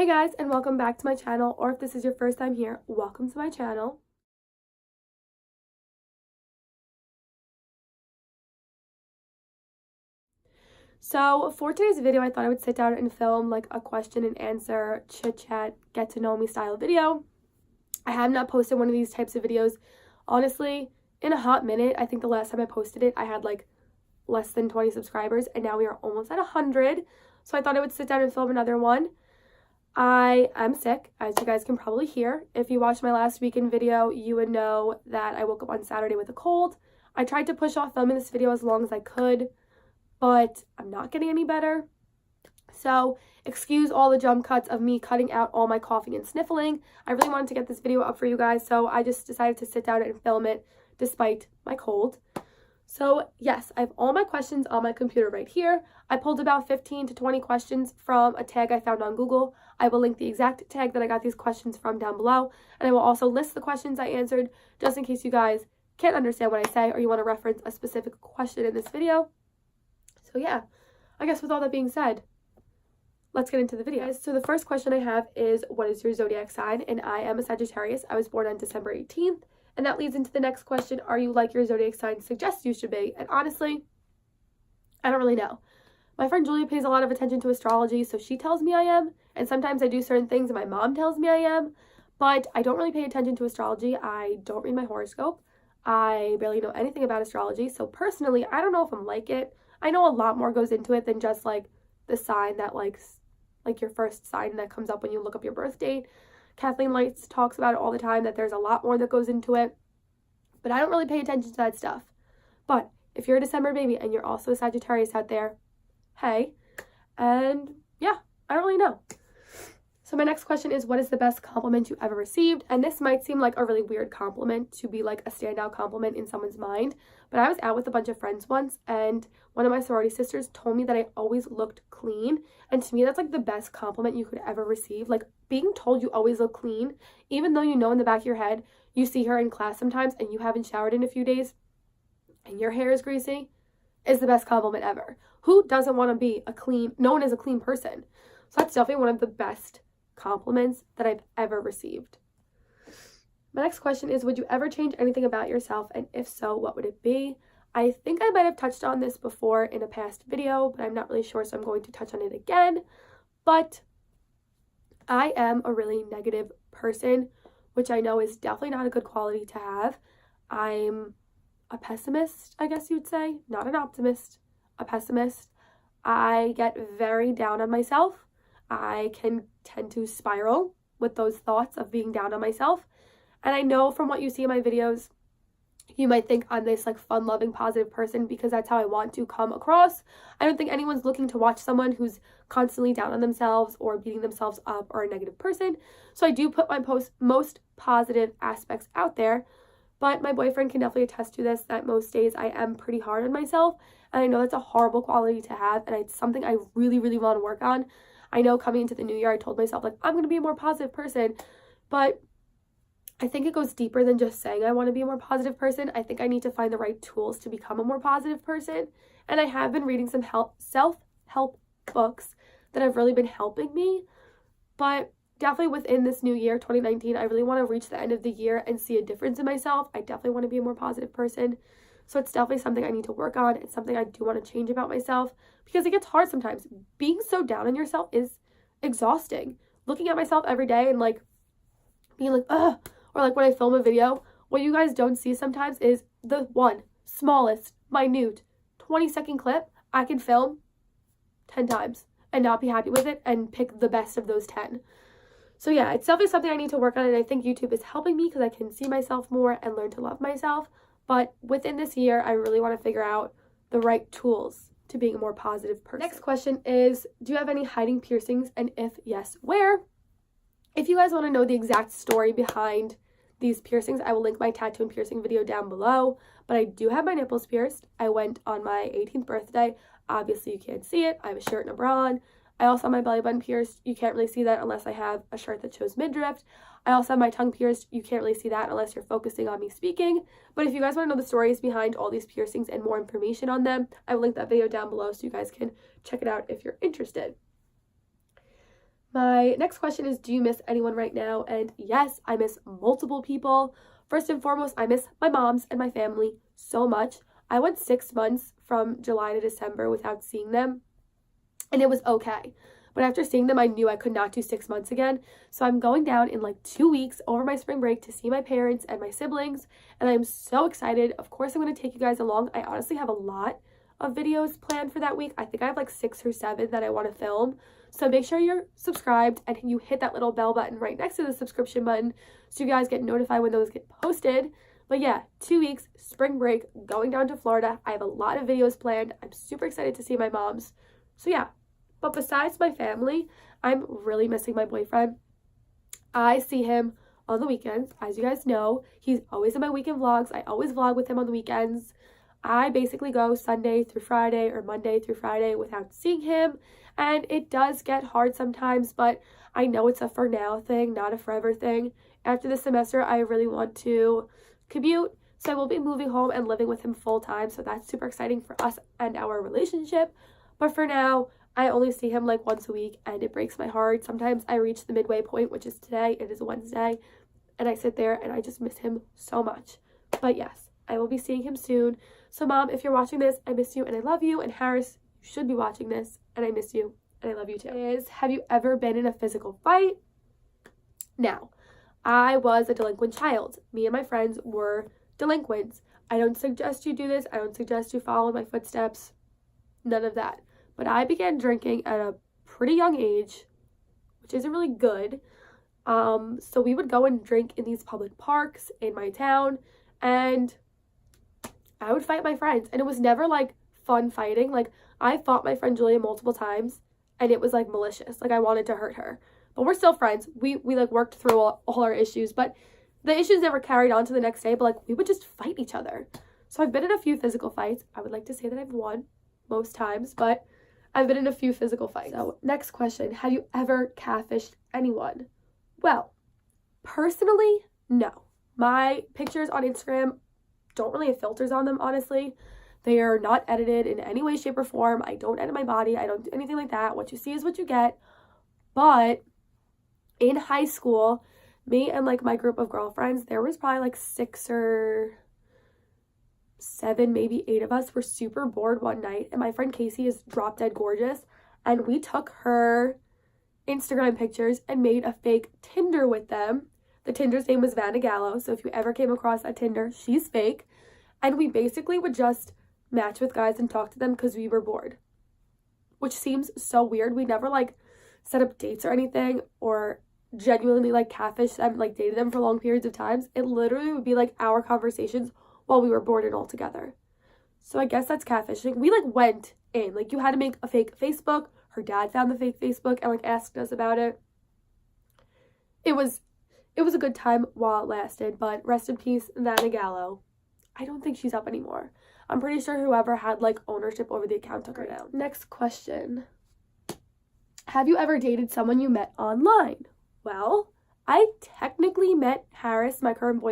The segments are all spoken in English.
Hey guys, and welcome back to my channel, or if this is your first time here, welcome to my channel. So for today's video, I thought I would sit down and film like a question and answer, chit chat, get to know me style video. I have not posted one of these types of videos, honestly, in a hot minute. I think the last time I posted it, I had like less than 20 subscribers, and now we are almost at 100. So I thought I would sit down and film another one. I am sick, as you guys can probably hear. If you watched my last weekend video, you would know that I woke up on Saturday with a cold. I tried to push off filming this video as long as I could, but I'm not getting any better. So excuse all the jump cuts of me cutting out all my coughing and sniffling. I really wanted to get this video up for you guys, so I just decided to sit down and film it despite my cold. So yes, I have all my questions on my computer right here. I pulled about 15 to 20 questions from a tag I found on Google. I will link the exact tag that I got these questions from down below, and I will also list the questions I answered just in case you guys can't understand what I say or you want to reference a specific question in this video. So yeah, I guess with all that being said, let's get into the video. So the first question I have is, what is your zodiac sign? And I am a Sagittarius. I was born on December 18th. And that leads into the next question. Are you like your zodiac sign suggests you should be? And honestly, I don't really know. My friend Julia pays a lot of attention to astrology, so she tells me I am. And sometimes I do certain things and my mom tells me I am. But I don't really pay attention to astrology. I don't read my horoscope. I barely know anything about astrology. So personally, I don't know if I'm like it. I know a lot more goes into it than just like the sign that like your first sign that comes up when you look up your birth date. Kathleen Lights talks about it all the time, that there's a lot more that goes into it, but I don't really pay attention to that stuff. But if you're a December baby and you're also a Sagittarius out there, hey, and yeah, I don't really know. So my next question is, what is the best compliment you ever received? And this might seem like a really weird compliment to be like a standout compliment in someone's mind, but I was out with a bunch of friends once, and one of my sorority sisters told me that I always looked clean. And to me, that's like the best compliment you could ever receive. Like being told you always look clean, even though you know in the back of your head, you see her in class sometimes and you haven't showered in a few days and your hair is greasy, is the best compliment ever. Who doesn't want to be known as a clean person? So that's definitely one of the best compliments that I've ever received. My next question is, would you ever change anything about yourself? And if so, what would it be? I think I might have touched on this before in a past video, but I'm not really sure, so I'm going to touch on it again. But I am a really negative person, which I know is definitely not a good quality to have. I'm a pessimist, I guess you'd say. Not an optimist, a pessimist. I get very down on myself. I can tend to spiral with those thoughts of being down on myself. And I know from what you see in my videos, you might think I'm this like fun-loving, positive person because that's how I want to come across. I don't think anyone's looking to watch someone who's constantly down on themselves or beating themselves up or a negative person. So I do put my most positive aspects out there, but my boyfriend can definitely attest to this, that most days I am pretty hard on myself. And I know that's a horrible quality to have, and it's something I really, really want to work on. I know coming into the new year, I told myself, like, I'm going to be a more positive person, but I think it goes deeper than just saying I want to be a more positive person. I think I need to find the right tools to become a more positive person, and I have been reading some self-help books that have really been helping me, but definitely within this new year, 2019, I really want to reach the end of the year and see a difference in myself. I definitely want to be a more positive person. So it's definitely something I need to work on. It's something I do want to change about myself because it gets hard sometimes. Being so down on yourself is exhausting. Looking at myself every day and like being like, ugh, or like when I film a video, what you guys don't see sometimes is the one smallest, minute, 20-second clip I can film 10 times and not be happy with it and pick the best of those 10. So yeah, it's definitely something I need to work on, and I think YouTube is helping me because I can see myself more and learn to love myself. But within this year, I really want to figure out the right tools to being a more positive person. Next question is, do you have any hiding piercings? And if yes, where? If you guys want to know the exact story behind these piercings, I will link my tattoo and piercing video down below. But I do have my nipples pierced. I went on my 18th birthday. Obviously, you can't see it. I have a shirt and a bra on. I also have my belly button pierced. You can't really see that unless I have a shirt that shows midriff. I also have my tongue pierced. You can't really see that unless you're focusing on me speaking. But if you guys want to know the stories behind all these piercings and more information on them, I will link that video down below so you guys can check it out if you're interested. My next question is, do you miss anyone right now? And yes, I miss multiple people. First and foremost, I miss my moms and my family so much. I went 6 months from July to December without seeing them, and it was okay. But after seeing them, I knew I could not do 6 months again. So I'm going down in like 2 weeks over my spring break to see my parents and my siblings, and I'm so excited. Of course, I'm going to take you guys along. I honestly have a lot of videos planned for that week. I think I have like 6 or 7 that I want to film. So make sure you're subscribed and you hit that little bell button right next to the subscription button so you guys get notified when those get posted. But yeah, 2 weeks, spring break, going down to Florida. I have a lot of videos planned. I'm super excited to see my moms. So yeah. But besides my family, I'm really missing my boyfriend. I see him on the weekends. As you guys know, he's always in my weekend vlogs. I always vlog with him on the weekends. I basically go Sunday through Friday or Monday through Friday without seeing him. And it does get hard sometimes, but I know it's a for now thing, not a forever thing. After the semester, I really want to commute. So I will be moving home and living with him full time. So that's super exciting for us and our relationship. But for now, I only see him like once a week and it breaks my heart. Sometimes I reach the midway point, which is today. It is Wednesday. And I sit there and I just miss him so much. But yes, I will be seeing him soon. So Mom, if you're watching this, I miss you and I love you. And Harris, you should be watching this and I miss you and I love you too. Have you ever been in a physical fight? Now, I was a delinquent child. Me and my friends were delinquents. I don't suggest you do this. I don't suggest you follow my footsteps. None of that. But I began drinking at a pretty young age, which isn't really good. So we would go and drink in these public parks in my town, and I would fight my friends. And it was never like fun fighting. Like, I fought my friend Julia multiple times, and it was like malicious. Like, I wanted to hurt her. But we're still friends. We like worked through all our issues, but the issues never carried on to the next day. But like, we would just fight each other. So I've been in a few physical fights. I would like to say that I've won most times, but I've been in a few physical fights. So next question, have you ever catfished anyone? Well, personally, no. My pictures on Instagram don't really have filters on them, honestly. They are not edited in any way, shape, or form. I don't edit my body. I don't do anything like that. What you see is what you get. But in high school, me and like my group of girlfriends, there was probably like 6 or 7, maybe 8 of us were super bored one night, and my friend Casey is drop dead gorgeous, and we took her Instagram pictures and made a fake Tinder with them. The Tinder's name was Vanna Gallo, so if you ever came across that Tinder, she's fake. And we basically would just match with guys and talk to them because we were bored, which seems so weird. We never like set up dates or anything or genuinely like catfish them, like dated them for long periods of times. It literally would be like our conversations while we were bored and all together. So I guess that's catfishing. We like went in, like you had to make a fake Facebook. Her dad found the fake Facebook and like asked us about it. It was a good time while it lasted, but rest in peace, Vanna Gallo. I don't think she's up anymore. I'm pretty sure whoever had like ownership over the account took her down. Next question. Have you ever dated someone you met online? Well, I technically met Harris, my current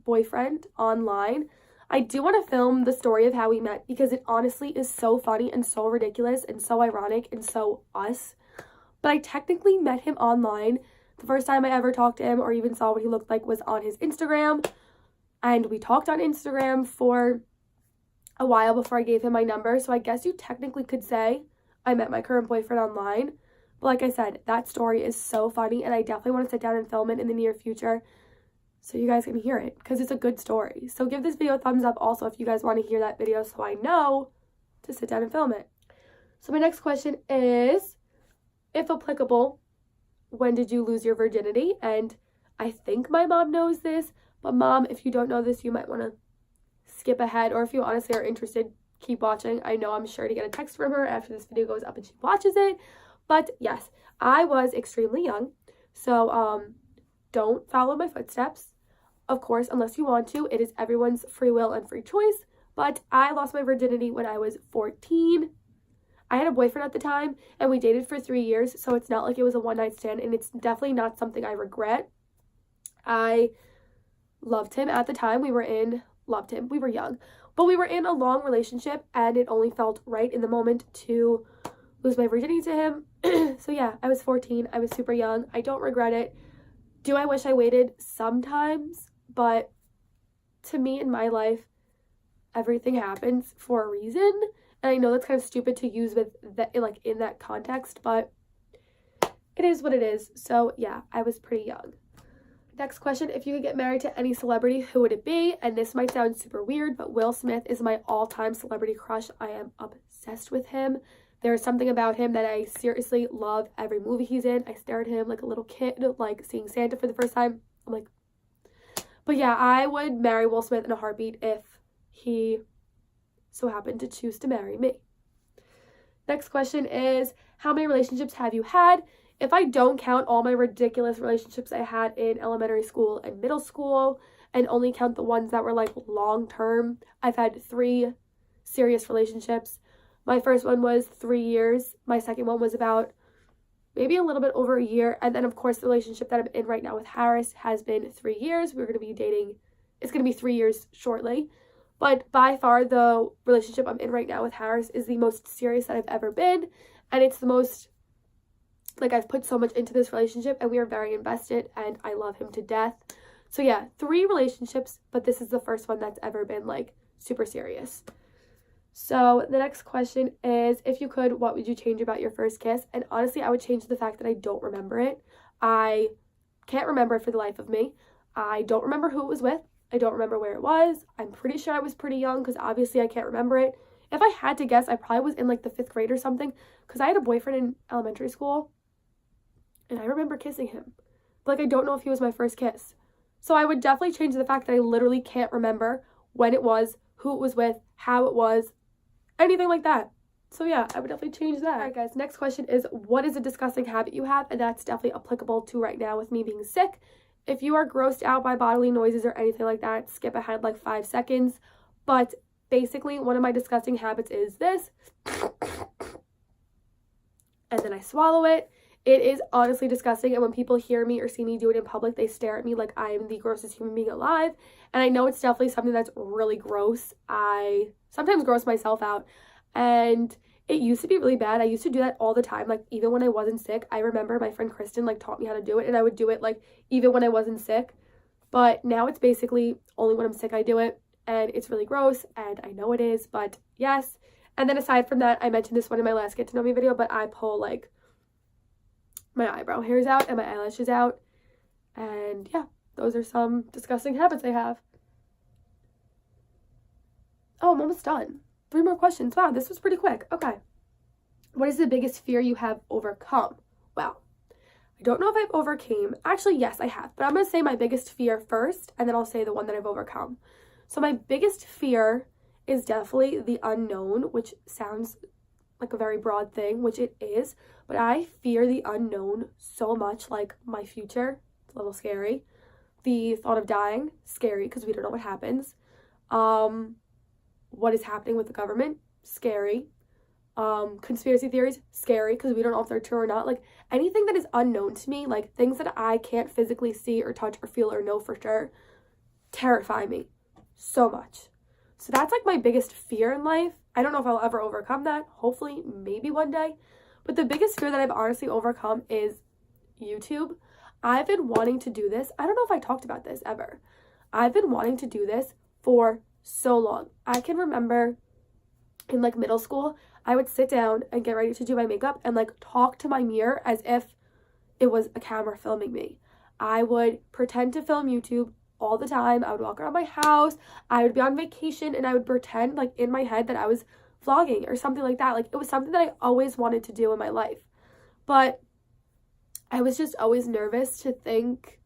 boyfriend, online. I do want to film the story of how we met because it honestly is so funny and so ridiculous and so ironic and so us. But I technically met him online. The first time I ever talked to him or even saw what he looked like was on his Instagram. And we talked on Instagram for a while before I gave him my number. So I guess you technically could say I met my current boyfriend online. But like I said, that story is so funny and I definitely want to sit down and film it in the near future so you guys can hear it because it's a good story. So give this video a thumbs up also if you guys want to hear that video so I know to sit down and film it. So my next question is, if applicable, when did you lose your virginity? And I think my mom knows this, but Mom, if you don't know this, you might want to skip ahead, or if you honestly are interested, keep watching. I know I'm sure to get a text from her after this video goes up and she watches it. But yes, I was extremely young, so don't follow my footsteps. Of course, unless you want to, it is everyone's free will and free choice. But I lost my virginity when I was 14. I had a boyfriend at the time, and we dated for 3 years, so it's not like it was a one-night stand, and it's definitely not something I regret. I loved him at the time. We were young, but we were in a long relationship, and it only felt right in the moment to lose my virginity to him. So yeah, I was 14. I was super young. I don't regret it. Do I wish I waited? Sometimes, but to me in my life, everything happens for a reason. And I know that's kind of stupid to use with that, like, in that context, but it is what it is. So yeah, I was pretty young. Next question, if you could get married to any celebrity, who would it be? And this might sound super weird, but Will Smith is my all-time celebrity crush. I am obsessed with him. There's something about him that I seriously love. Every movie he's in, I stare at him like a little kid, like seeing Santa for the first time. I'm like, but yeah, I would marry Will Smith in a heartbeat if he so happened to choose to marry me. Next question is, how many relationships have you had? If I don't count all my ridiculous relationships I had in elementary school and middle school, and only count the ones that were like long-term, I've had 3 serious relationships. My first one was 3 years. My second one was about maybe a little bit over a year. And then, of course, the relationship that I'm in right now with Harris has been 3 years. We're going to be dating. It's going to be 3 years shortly. But by far, the relationship I'm in right now with Harris is the most serious that I've ever been. And it's the most, like, I've put so much into this relationship, and we are very invested, and I love him to death. So yeah, 3 relationships, but this is the first one that's ever been, like, super serious. So the next question is, if you could, what would you change about your first kiss? And honestly, I would change the fact that I don't remember it. I can't remember it for the life of me. I don't remember who it was with. I don't remember where it was. I'm pretty sure I was pretty young because obviously I can't remember it. If I had to guess, I probably was in like the 5th grade or something, because I had a boyfriend in elementary school and I remember kissing him. But like, I don't know if he was my first kiss. So I would definitely change the fact that I literally can't remember when it was, who it was with, how it was, anything like that. So yeah, I would definitely change that. All right, guys, next question is, what is a disgusting habit you have? And that's definitely applicable to right now with me being sick. If you are grossed out by bodily noises or anything like that, skip ahead like 5 seconds. But basically, one of my disgusting habits is this. And then I swallow it. It is honestly disgusting, and when people hear me or see me do it in public, they stare at me like I am the grossest human being alive. And I know it's definitely something that's really gross. I sometimes gross myself out, and it used to be really bad. I used to do that all the time, like even when I wasn't sick. I remember my friend Kristen like taught me how to do it, and I would do it like even when I wasn't sick. But now it's basically only when I'm sick I do it, and it's really gross, and I know it is, but yes. And then aside from that, I mentioned this one in my last Get to Know Me video, but I pull like my eyebrow hairs out and my eyelashes out. And yeah, those are some disgusting habits I have. Oh, I'm almost done. 3 more questions. Wow, this was pretty quick. Okay. What is the biggest fear you have overcome? Well, I don't know if I've overcame. Actually, yes, I have. But I'm going to say my biggest fear first, and then I'll say the one that I've overcome. So my biggest fear is definitely the unknown, which sounds like a very broad thing, which it is, but I fear the unknown so much, like my future. It's a little scary. The thought of dying, scary, because we don't know what happens. What is happening with the government, scary. Conspiracy theories, scary, because we don't know if they're true or not. Like, anything that is unknown to me, like things that I can't physically see or touch or feel or know for sure, terrify me so much. So that's like my biggest fear in life. I don't know if I'll ever overcome that. Hopefully, maybe one day. But the biggest fear that I've honestly overcome is YouTube. I've been wanting to do this. I don't know if I talked about this ever. I've been wanting to do this for so long. I can remember in like middle school, I would sit down and get ready to do my makeup and like talk to my mirror as if it was a camera filming me. I would pretend to film YouTube all the time. I would walk around my house. I would be on vacation and I would pretend like in my head that I was vlogging or something like that. Like, it was something that I always wanted to do in my life. But I was just always nervous to think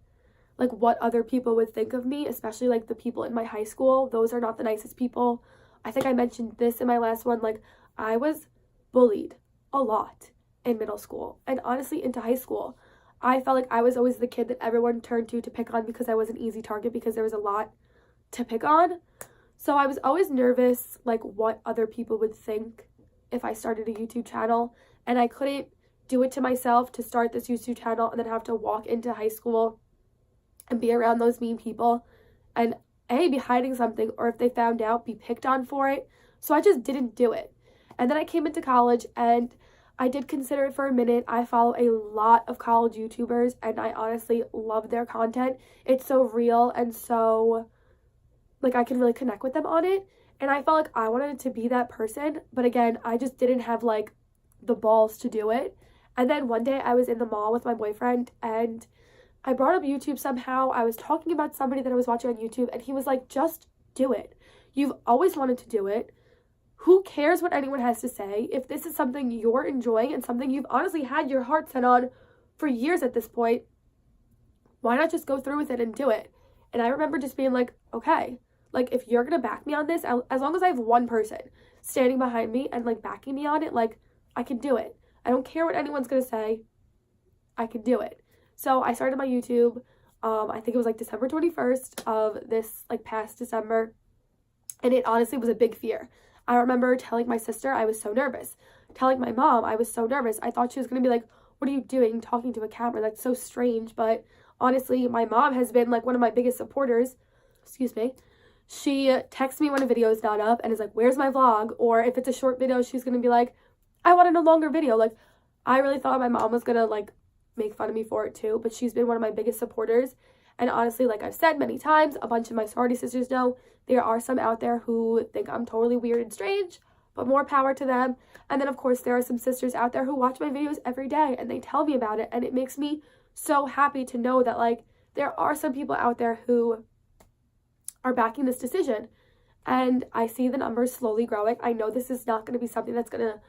like what other people would think of me, especially like the people in my high school. Those are not the nicest people. I think I mentioned this in my last one. Like, I was bullied a lot in middle school and honestly into high school. I felt like I was always the kid that everyone turned to pick on because I was an easy target because there was a lot to pick on. So I was always nervous, like what other people would think if I started a YouTube channel. And I couldn't do it to myself to start this YouTube channel and then have to walk into high school and be around those mean people and be hiding something, or if they found out, be picked on for it. So I just didn't do it. And then I came into college and I did consider it for a minute. I follow a lot of college YouTubers, and I honestly love their content. It's so real and so, like, I can really connect with them on it. And I felt like I wanted to be that person, but again, I just didn't have, like, the balls to do it. And then one day I was in the mall with my boyfriend, and I brought up YouTube somehow. I was talking about somebody that I was watching on YouTube, and he was like, just do it. You've always wanted to do it. Who cares what anyone has to say? If this is something you're enjoying and something you've honestly had your heart set on for years at this point, why not just go through with it and do it? And I remember just being like, okay, like, if you're going to back me on this, as long as I have one person standing behind me and, like, backing me on it, like, I can do it. I don't care what anyone's going to say. I can do it. So I started my YouTube, I think it was, like, December 21st of this, like, past December. And it honestly was a big fear. I remember telling my sister I was so nervous. Telling my mom I was so nervous. I thought she was going to be like, what are you doing talking to a camera? That's so strange. But honestly, my mom has been, like, one of my biggest supporters. Excuse me. She texts me when a video is not up and is like, where's my vlog? Or if it's a short video, she's going to be like, I wanted a longer video. Like, I really thought my mom was going to, like, make fun of me for it too. But she's been one of my biggest supporters. And honestly, like I've said many times, a bunch of my sorority sisters know, there are some out there who think I'm totally weird and strange, but more power to them. And then, of course, there are some sisters out there who watch my videos every day, and they tell me about it, and it makes me so happy to know that, like, there are some people out there who are backing this decision. And I see the numbers slowly growing. I know this is not going to be something that's going to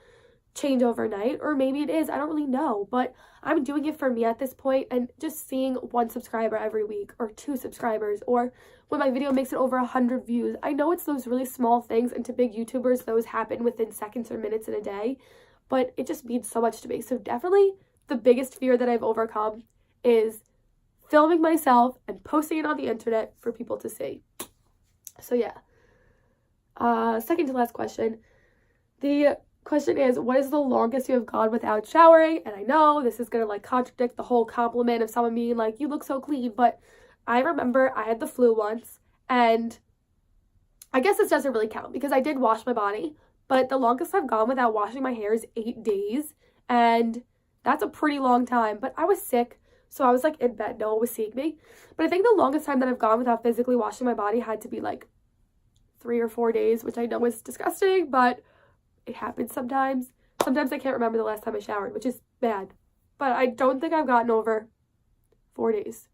change overnight, or maybe it is, I don't really know, but I'm doing it for me at this point, and just seeing 1 subscriber every week, or 2 subscribers, or when my video makes it over 100 views. I know it's those really small things, and to big YouTubers, those happen within seconds or minutes in a day, but it just means so much to me. So definitely the biggest fear that I've overcome is filming myself and posting it on the internet for people to see. So yeah. Second to last question. The question is, what is the longest you have gone without showering? And I know this is gonna, like, contradict the whole compliment of someone being like, you look so clean, but I remember I had the flu once, and I guess this doesn't really count because I did wash my body, but the longest I've gone without washing my hair is 8 days, and that's a pretty long time. But I was sick, so I was, like, in bed, no one was seeing me. But I think the longest time that I've gone without physically washing my body had to be, like, 3 or 4 days, which I know is disgusting, but it happens sometimes. Sometimes I can't remember the last time I showered, which is bad. But I don't think I've gotten over 4 days.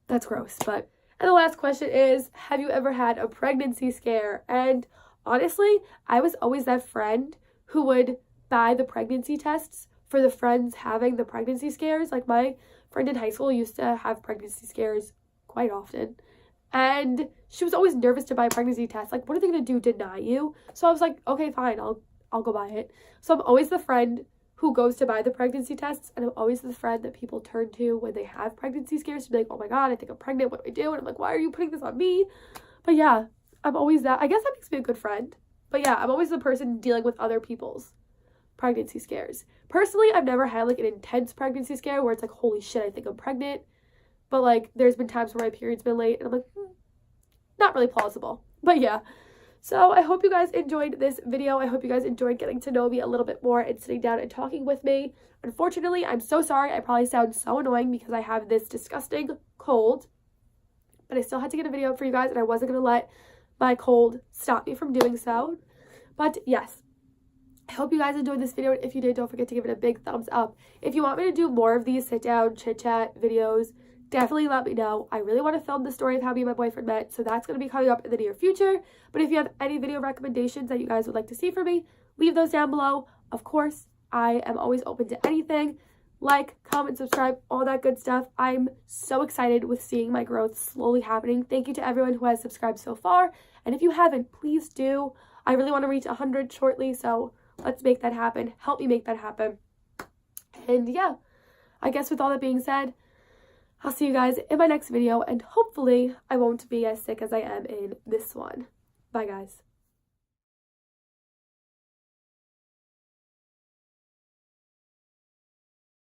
That's gross. But, and the last question is, have you ever had a pregnancy scare? And honestly, I was always that friend who would buy the pregnancy tests for the friends having the pregnancy scares. Like, my friend in high school used to have pregnancy scares quite often. And she was always nervous to buy a pregnancy test. Like, what are they going to do, deny you? So I was like, okay, fine, I'll go buy it. So I'm always the friend who goes to buy the pregnancy tests, and I'm always the friend that people turn to when they have pregnancy scares to be like, oh my god, I think I'm pregnant, what do I do? And I'm like, why are you putting this on me? But yeah, I'm always that. I guess that makes me a good friend. But yeah, I'm always the person dealing with other people's pregnancy scares. Personally, I've never had, like, an intense pregnancy scare where it's like, holy shit, I think I'm pregnant. But, like, there's been times where my period's been late, and I'm like, not really plausible. But yeah, so I hope you guys enjoyed this video. I hope you guys enjoyed getting to know me a little bit more and sitting down and talking with me. Unfortunately, I'm so sorry. I probably sound so annoying because I have this disgusting cold, but I still had to get a video up for you guys, and I wasn't going to let my cold stop me from doing so. But yes, I hope you guys enjoyed this video. If you did, don't forget to give it a big thumbs up. If you want me to do more of these sit down chit chat videos, definitely let me know. I really want to film the story of how me and my boyfriend met, so that's going to be coming up in the near future. But if you have any video recommendations that you guys would like to see from me, leave those down below. Of course, I am always open to anything. Like, comment, subscribe, all that good stuff. I'm so excited with seeing my growth slowly happening. Thank you to everyone who has subscribed so far. And if you haven't, please do. I really want to reach 100 shortly, so let's make that happen. Help me make that happen. And yeah, I guess with all that being said, I'll see you guys in my next video, and hopefully I won't be as sick as I am in this one. Bye, guys.